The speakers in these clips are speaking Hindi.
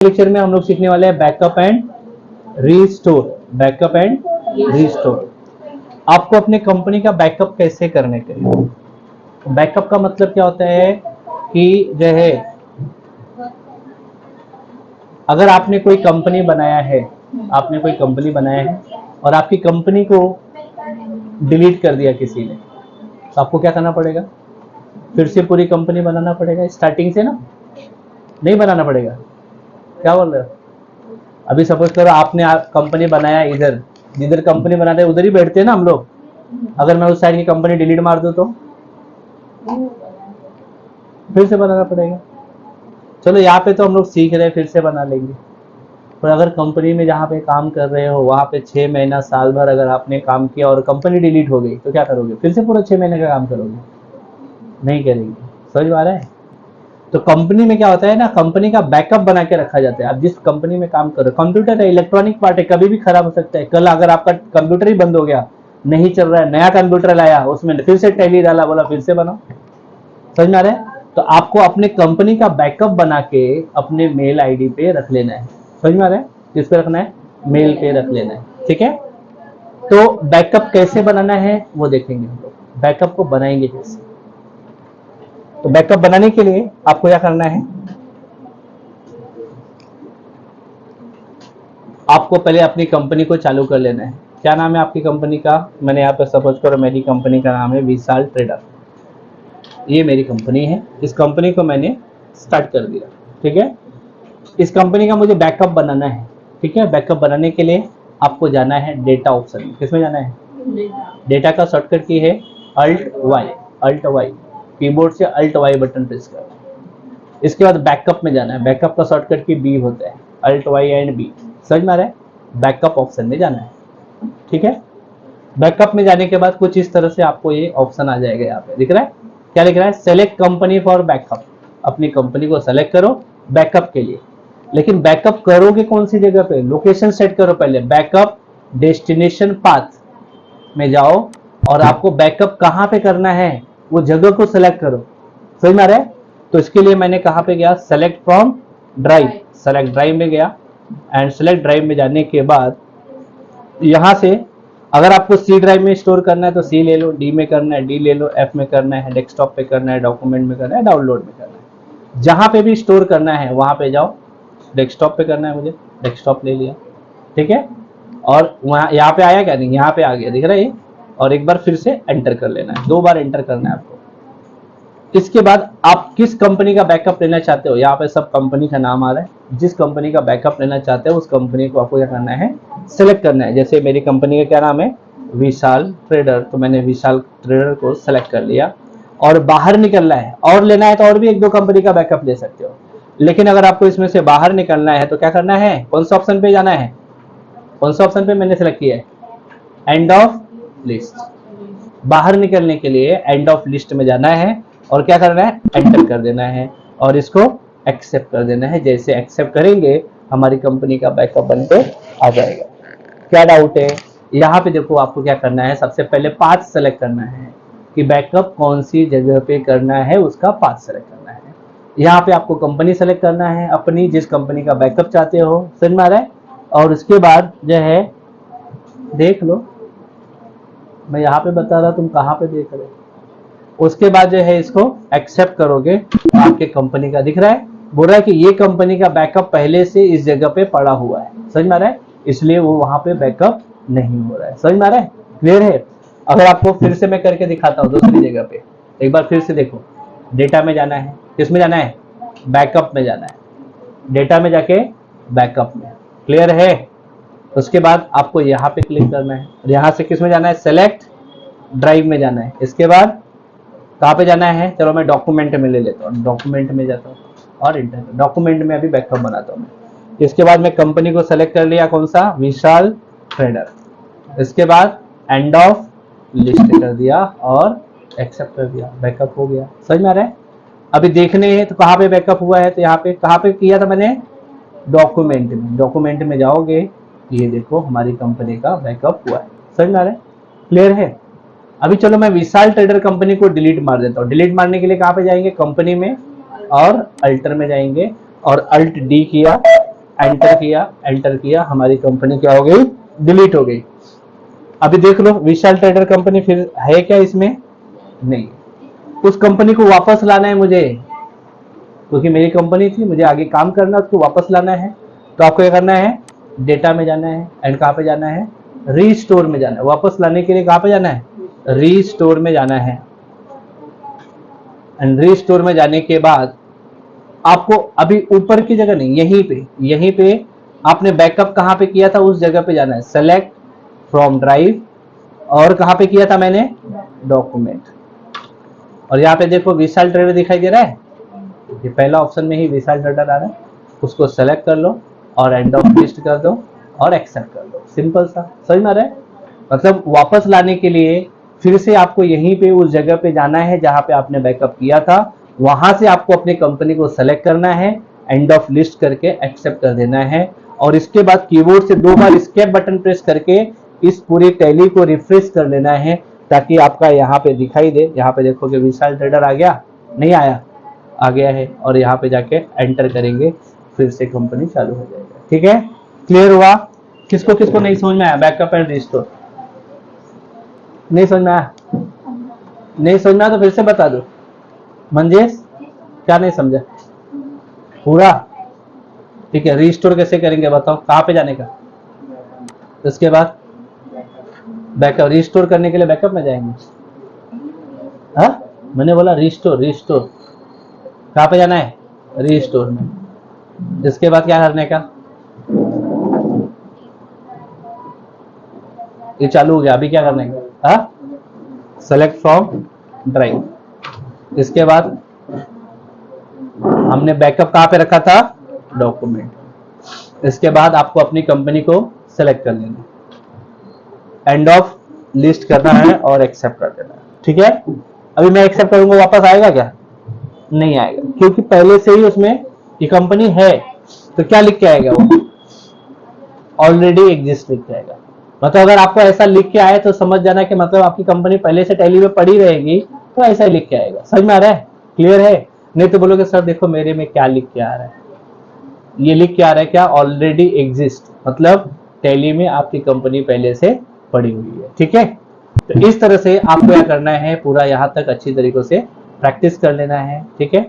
लेक्चर में हम लोग सीखने वाले हैं backup and restore. Backup and restore, आपको अपने कंपनी का बैकअप कैसे करने के लिए। बैकअप का मतलब क्या होता है कि जो है अगर आपने कोई कंपनी बनाया है, और आपकी कंपनी को डिलीट कर दिया किसी ने, तो आपको क्या करना पड़ेगा? फिर से पूरी कंपनी बनाना पड़ेगा स्टार्टिंग से ना, नहीं बनाना पड़ेगा? क्या बोल रहे हो? अभी सपोज करो आपने कंपनी बनाया, इधर जिधर कंपनी बनाते हैं उधर ही बैठते हैं ना हम लोग। अगर मैं उस साइड की कंपनी डिलीट मार दूं तो फिर से बनाना पड़ेगा। चलो यहाँ पे तो हम लोग सीख रहे हैं, फिर से बना लेंगे। पर अगर कंपनी में जहाँ पे काम कर रहे हो वहाँ पे 6 महीना साल भर अगर आपने काम किया और कंपनी डिलीट हो गई तो क्या करोगे? फिर से पूरा 6 महीने का काम करोगे? नहीं करेंगे। समझ में आ रहा है? तो कंपनी में क्या होता है ना, कंपनी का बैकअप बना के रखा जाता है। आप जिस कंपनी में काम कर रहे हो, कंप्यूटर है, इलेक्ट्रॉनिक पार्ट है, कभी भी खराब हो सकता है। कल अगर आपका कंप्यूटर ही बंद हो गया, नहीं चल रहा है, नया कंप्यूटर लाया, उसमें फिर से टैली डाला, बोला फिर से बनाओ। समझ में आ रहा है? तो आपको अपने कंपनी का बैकअप बना के अपने मेल आईडी पे रख लेना है। समझ में आ रहा है? किस पे रखना है? मेल पे रख लेना है। ठीक है, तो बैकअप कैसे बनाना है वो देखेंगे हम लोग। बैकअप को बनाएंगे कैसे? तो बैकअप बनाने के लिए आपको क्या करना है, आपको पहले अपनी कंपनी को चालू कर लेना है। क्या नाम है आपकी कंपनी का? मैंने यहाँ पे सपोज करो मेरी कंपनी का नाम है विशाल ट्रेडर। ये मेरी कंपनी है, इस कंपनी को मैंने स्टार्ट कर दिया। ठीक है, इस कंपनी का मुझे बैकअप बनाना है। ठीक है, बैकअप बनाने के लिए आपको जाना है डेटा ऑप्शन में। किसमें जाना है? डेटा का शॉर्टकट की है alt Y. Alt Y, keyboard से अल्ट वाई बटन प्रेस करना है। इसके बाद बैकअप में जाना है। बैकअप का शॉर्टकट की बी होता है, अल्ट वाई एंड बी। समझ में आ रहा है? बैकअप ऑप्शन में जाना है। ठीक है, बैकअप में जाने के बाद कुछ इस तरह से आपको ये ऑप्शन आ जाएगा। यहाँ पे दिख रहा है, क्या लिख रहा है? Select company for backup. अपनी कंपनी को सेलेक्ट करो बैकअप के लिए। लेकिन बैकअप करोगे कौन सी जगह पे? लोकेशन सेट करो पहले। बैकअप डेस्टिनेशन पाथ में जाओ और आपको बैकअप कहाँ पे करना है वो जगह को सेलेक्ट करो। समझ में आ रहा है? तो इसके लिए मैंने कहाँ पे गया? Select from drive. Select drive में गया एंड सेलेक्ट ड्राइव में जाने के बाद यहाँ से अगर आपको सी ड्राइव में स्टोर करना है तो सी ले लो, डी में करना है डी ले लो, एफ में करना है, डेस्कटॉप पे करना है, डॉक्यूमेंट में करना है, डाउनलोड में करना है। जहाँ पे भी स्टोर करना है वहाँ पे जाओ। डेस्कटॉप पे करना है मुझे, डेस्कटॉप ले लिया। ठीक है, और वहाँ यहाँ पे आया क्या? नहीं, यहाँ पे आ गया, दिख रहा है ये। और एक बार फिर से एंटर कर लेना है, 2 बार एंटर करना है आपको। इसके बाद आप किस कंपनी का बैकअप लेना चाहते हो, यहाँ पे सब कंपनी का नाम आ रहा है। जिस कंपनी का बैकअप लेना चाहते हो उस कंपनी को आपको क्या करना है? सेलेक्ट करना है। जैसे मेरी कंपनी का क्या नाम है? विशाल ट्रेडर। तो मैंने विशाल ट्रेडर को सेलेक्ट कर लिया और बाहर निकलना है। और लेना है तो और भी 1-2 कंपनी का बैकअप ले सकते हो, लेकिन अगर आपको इसमें से बाहर निकलना है तो क्या करना है? कौन सा ऑप्शन पे जाना है? कौन सा ऑप्शन पे मैंने सेलेक्ट किया है? End of list. बाहर निकलने के लिए एंड ऑफ लिस्ट में जाना है और क्या करना है? एंटर कर देना है और इसको एक्सेप्ट कर देना है। जैसे एक्सेप्ट करेंगे हमारी कंपनी का बैकअप बनके आ जाएगा। क्या डाउट है? यहाँ पे देखो, आपको क्या करना है? सबसे पहले पाथ सेलेक्ट करना है कि बैकअप कौन सी जगह पे करना है, उसका पाथ सेलेक्ट करना है। यहाँ पे आपको कंपनी सेलेक्ट करना है अपनी, जिस कंपनी का बैकअप चाहते हो। समझ में आ रहा है? और उसके बाद जो है देख लो, मैं यहाँ पे बता रहा, तुम कहाँ पे देख रहे हो। उसके बाद जो है इसको एक्सेप्ट करोगे, आपके कंपनी का दिख रहा है, बोल रहा है कि ये कंपनी का बैकअप पहले से इस जगह पे पड़ा हुआ है। समझ में आ रहा है? इसलिए वो वहां पे बैकअप नहीं हो रहा है। समझ में आ रहा है? क्लियर है? अगर आपको फिर से मैं करके दिखाता हूँ दूसरी जगह पे, एक बार फिर से देखो। डेटा में जाना है, किस में जाना है? बैकअप में जाना है। डेटा में जाके बैकअप में। क्लियर है? उसके बाद आपको यहाँ पे क्लिक करना है और यहाँ से किस में जाना है? सेलेक्ट ड्राइव में जाना है। इसके बाद कहाँ पे जाना है? चलो मैं डॉक्यूमेंट में ले लेता हूँ, डॉक्यूमेंट में जाता हूँ और इंटर। डॉक्यूमेंट में अभी बैकअप बनाता हूँ मैं। इसके बाद मैं कंपनी को सेलेक्ट कर लिया, कौन सा? विशाल ट्रेडर। इसके बाद एंड ऑफ लिस्ट कर दिया और एक्सेप्ट कर दिया, बैकअप हो गया। समझ में आ रहा है? अभी देखने हैं तो कहाँ पे बैकअप हुआ है, तो यहाँ पे कहाँ पे किया था मैंने? डॉक्यूमेंट में। डॉक्यूमेंट में जाओगे, ये देखो हमारी कंपनी का बैकअप हुआ है। समझ में आ रहा है? क्लियर है? अभी चलो मैं विशाल ट्रेडर कंपनी को डिलीट मार देता हूँ। डिलीट मारने के लिए कहाँ पे जाएंगे? कंपनी में और अल्टर में जाएंगे और अल्ट डी किया एंटर किया, हमारी कंपनी क्या हो गई, डिलीट हो गई। अभी देख लो विशाल ट्रेडर कंपनी फिर है क्या इसमें, नहीं। उस कंपनी को वापस लाना है मुझे, क्योंकि मेरी कंपनी थी, मुझे आगे काम करना, उसको वापस लाना है। तो आपको क्या करना है, डेटा में जाना है एंड कहाँ पे जाना है, रीस्टोर में जाना है। वापस लाने के लिए कहाँ पे जाना है, रीस्टोर में जाना है। एंड रीस्टोर में जाने के बाद आपको अभी ऊपर की जगह नहीं, यहीं पे आपने बैकअप कहाँ पे किया था उस जगह पे जाना है, सेलेक्ट फ्रॉम ड्राइव, और कहाँ पे किया था मैंने, डॉक्यूमेंट। और यहाँ पे देखो विशाल ट्रेडर दिखाई दे रहा है, ये पहला ऑप्शन में ही विशाल ट्रेडर आ रहा है, उसको सेलेक्ट कर लो और एंड ऑफ लिस्ट कर दो और एक्सेप्ट कर दो। सिंपल सा, समझ में आ रहा है। मतलब वापस लाने के लिए फिर से आपको यहीं पे उस जगह पे जाना है जहां पे आपने बैकअप किया था, वहां से आपको अपनी कंपनी को सेलेक्ट करना है, एंड ऑफ लिस्ट करके एक्सेप्ट कर देना है। और इसके बाद कीबोर्ड से 2 बार एस्केप बटन प्रेस करके इस पूरी टैली को रिफ्रेश कर लेना है, ताकि आपका यहाँ पे दिखाई दे। यहाँ पे देखोगे विशाल ट्रेडर आ गया, नहीं आया, आ गया है। और यहाँ पे जाके एंटर करेंगे, फिर से कंपनी चालू हो जाएगा। ठीक है, क्लियर हुआ। किसको किसको नहीं समझ में आया, बैकअप एंड रिस्टोर नहीं समझ में आया, नहीं समझ में आया तो फिर से बता दो। मंजेश क्या नहीं समझा पूरा, ठीक है। रिस्टोर कैसे करेंगे बताओ, कहाँ पे जाने का, उसके बाद बैकअप, रिस्टोर करने के लिए बैकअप में जाएंगे। हाँ मैंने बोला रिस्टोर कहाँ पे जाना है, रिस्टोर में। इसके बाद क्या करने का, ये चालू हो गया, अभी क्या करने का, हाँ सेलेक्ट फ्रॉम ड्राइव। इसके बाद हमने बैकअप कहाँ पे रखा था, डॉक्यूमेंट। इसके बाद आपको अपनी कंपनी को सेलेक्ट कर लेना, एंड ऑफ लिस्ट करना है और एक्सेप्ट कर देना है। ठीक है, अभी मैं एक्सेप्ट करूंगा, वापस आएगा क्या, नहीं आएगा, क्योंकि पहले से ही उसमें ये कंपनी है। तो क्या लिख के आएगा, वो ऑलरेडी एग्जिस्ट लिख के आएगा। मतलब अगर आपको ऐसा लिख के आए तो समझ जाना कि मतलब आपकी कंपनी पहले से टैली में पड़ी रहेगी, तो ऐसा ही लिख के आएगा। समझ में आ रहा है, क्लियर है। नहीं तो बोलोगे सर देखो मेरे में क्या लिख के आ रहा है, ये लिख के आ रहा है क्या, ऑलरेडी एग्जिस्ट, मतलब टैली में आपकी कंपनी पहले से पड़ी हुई है। ठीक है, तो इस तरह से आपको क्या करना है, पूरा यहां तक अच्छी तरीके से प्रैक्टिस कर लेना है। ठीक है,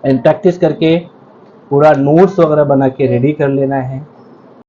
एंड प्रैक्टिस करके पूरा नोट्स वगैरह बना के रेडी कर लेना है।